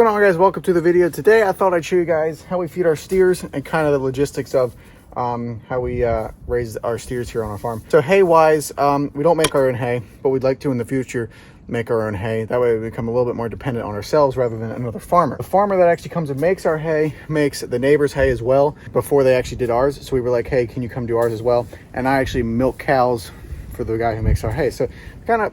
going on, guys? Welcome to the video. Today I thought I'd show you guys how we feed our steers and kind of the logistics of how we raise our steers here on our farm. So hay wise, we don't make our own hay, but we'd like to in the future make our own hay. That way we become a little bit more dependent on ourselves rather than another farmer. The farmer that actually comes and makes our hay makes the neighbor's hay as well before they actually did ours. So we were like, hey, can you come do ours as well? And I actually milk cows for the guy who makes our hay. So kind of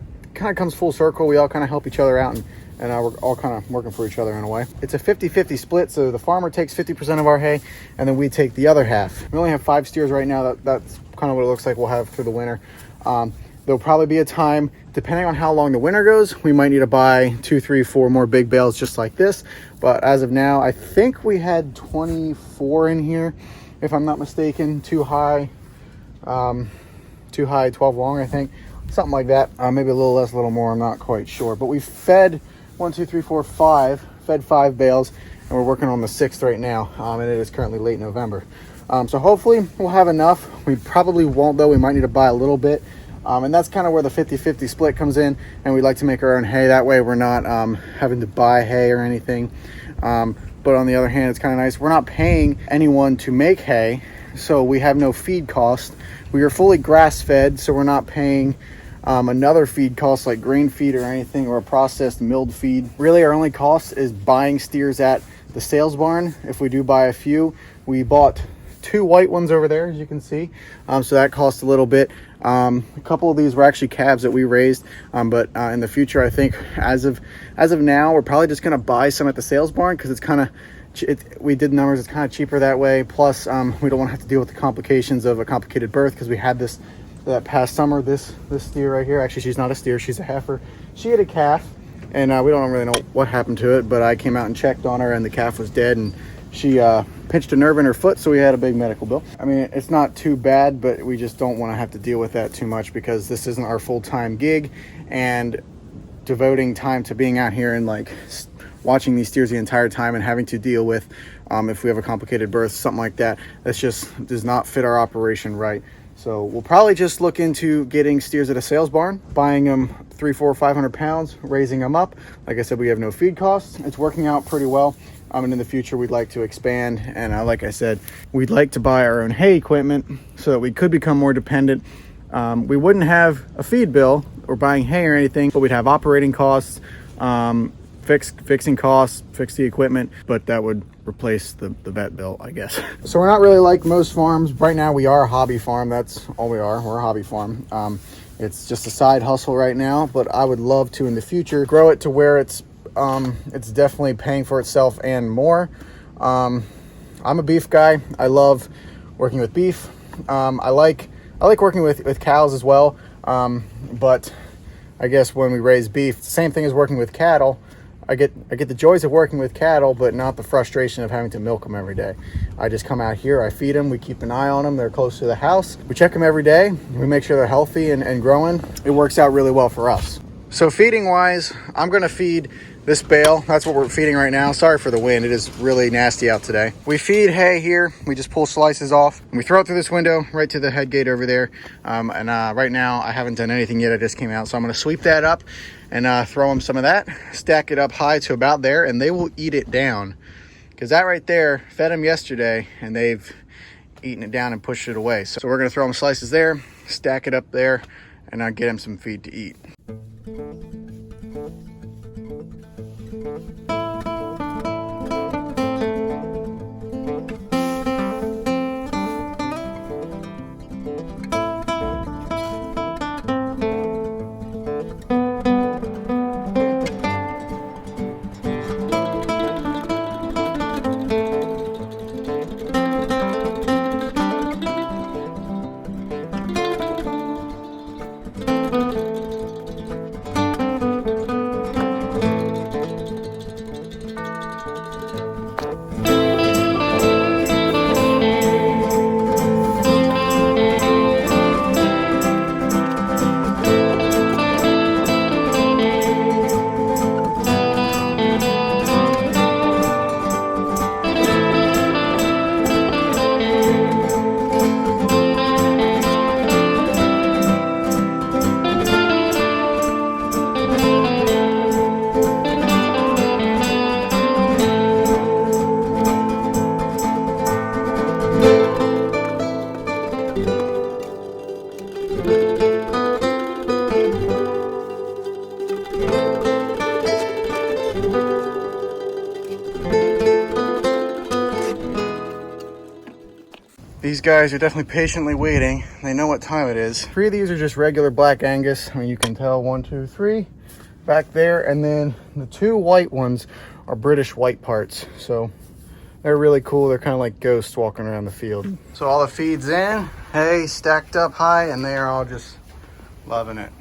comes full circle. We all kind of help each other out, and we're all kind of working for each other in a way. It's a 50-50 split, so the farmer takes 50% of our hay, and then we take the other half. We only have 5 steers right now. That's kind of what it looks like we'll have through the winter. There'll probably be a time, depending on how long the winter goes, we might need to buy 2, 3, 4 more big bales just like this. But as of now, I think we had 24 in here, if I'm not mistaken. 2 high, 12 long, I think. Something like that. Maybe a little less, a little more, I'm not quite sure. But we fed 1, 2, 3, 4, 5, fed 5 bales, and we're working on the 6th right now, and it is currently late November. So hopefully we'll have enough. We probably won't, though. We might need to buy a little bit, and that's kind of where the 50-50 split comes in, and we like to make our own hay. That way we're not having to buy hay or anything. But on the other hand, it's kind of nice. We're not paying anyone to make hay, so we have no feed cost. We are fully grass-fed, so we're not paying another feed cost like grain feed or anything, or a processed milled feed. Really, our only cost is buying steers at the sales barn. If we do buy a few, we bought 2 white ones over there, as you can see, so that cost a little bit. A couple of these were actually calves that we raised, but in the future, I think as of now, we're probably just going to buy some at the sales barn, because it's kind of, we did numbers, it's kind of cheaper that way. Plus we don't want to have to deal with the complications of a complicated birth, because we had this that past summer. This steer right here, actually she's not a steer, she's a heifer. She had a calf, and we don't really know what happened to it, but I came out and checked on her, and the calf was dead, and she pinched a nerve in her foot, so we had a big medical bill. I mean, it's not too bad, but we just don't want to have to deal with that too much, because this isn't our full-time gig, and devoting time to being out here and like watching these steers the entire time and having to deal with if we have a complicated birth, something like that, that's just does not fit our operation right. So we'll probably just look into getting steers at a sales barn, buying them 300, 400, 500 pounds, raising them up. Like I said, we have no feed costs. It's working out pretty well. And in the future, we'd like to expand. And like I said, we'd like to buy our own hay equipment so that we could become more dependent. We wouldn't have a feed bill or buying hay or anything, but we'd have operating costs, fixing costs, fix the equipment, but that would replace the vet bill, I guess. So we're not really like most farms. Right now we are a hobby farm. That's all we are. We're a hobby farm. It's just a side hustle right now, but I would love to in the future grow it to where it's definitely paying for itself and more. I'm a beef guy. I love working with beef. I like working with cows as well, but I guess when we raise beef, the same thing as working with cattle. I get the joys of working with cattle, but not the frustration of having to milk them every day. I just come out here, I feed them, we keep an eye on them, they're close to the house. We check them every day, we make sure they're healthy and growing. It works out really well for us. So feeding wise, I'm gonna feed this bale. That's what we're feeding right now. Sorry for the wind, it is really nasty out today. We feed hay here, we just pull slices off, and we throw it through this window right to the head gate over there. Right now I haven't done anything yet, I just came out. So I'm gonna sweep that up and throw them some of that, stack it up high to about there, and they will eat it down. Because that right there, fed them yesterday, and they've eaten it down and pushed it away. So we're gonna throw them slices there, stack it up there, and get them some feed to eat. These guys are definitely patiently waiting. They know what time it is. 3 of these are just regular Black Angus. I mean, you can tell 1, 2, 3 back there. And then the 2 white ones are British white parts. So they're really cool. They're kind of like ghosts walking around the field. So all the feed's in, hay stacked up high, and they are all just loving it.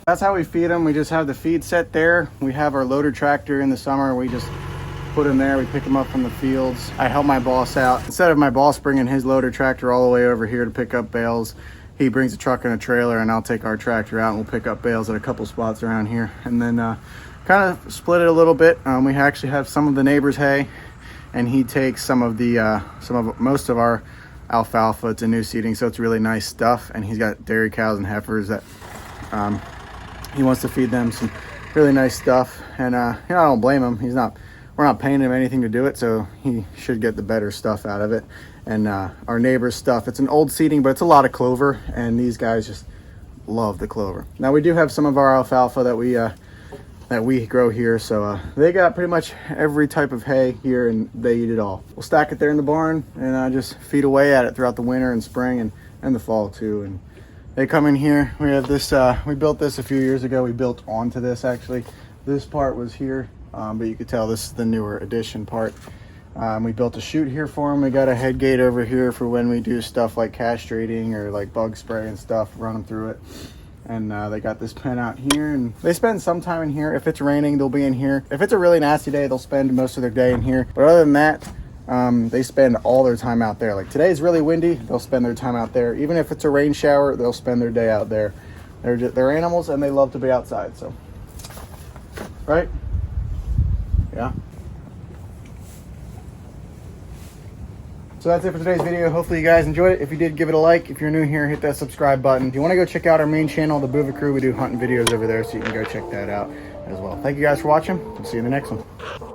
That's how we feed them. We just have the feed set there. We have our loader tractor in the summer. We just put them there. We pick them up from the fields. I help my boss out. Instead of my boss bringing his loader tractor all the way over here to pick up bales, he brings a truck and a trailer, and I'll take our tractor out and we'll pick up bales at a couple spots around here. And then kind of split it a little bit. We actually have some of the neighbor's hay, and he takes most of our alfalfa. It's a new seeding, so it's really nice stuff. And he's got dairy cows and heifers that he wants to feed them some really nice stuff. And I don't blame him. We're not paying him anything to do it, so he should get the better stuff out of it. And our neighbor's stuff, it's an old seeding, but it's a lot of clover, and these guys just love the clover. Now we do have some of our alfalfa that we grow here, so they got pretty much every type of hay here, and they eat it all. We'll stack it there in the barn and just feed away at it throughout the winter and spring and the fall too. And they come in here. We have this, we built this a few years ago. We built onto this actually. This part was here, but you could tell this is the newer addition part. We built a chute here for them. We got a head gate over here for when we do stuff like castrating or like bug spray and stuff, run them through it. And they got this pen out here, and they spend some time in here. If it's raining, they'll be in here. If it's a really nasty day, they'll spend most of their day in here. But other than that, they spend all their time out there. Like today's really windy, they'll spend their time out there. Even if it's a rain shower, they'll spend their day out there. They're animals, and they love to be outside. So, right? Yeah. So that's it for today's video. Hopefully you guys enjoyed it. If you did, give it a like. If you're new here, hit that subscribe button. If you want to go check out our main channel, the Bova Crew, we do hunting videos over there, so you can go check that out as well. Thank you guys for watching. We'll see you in the next one.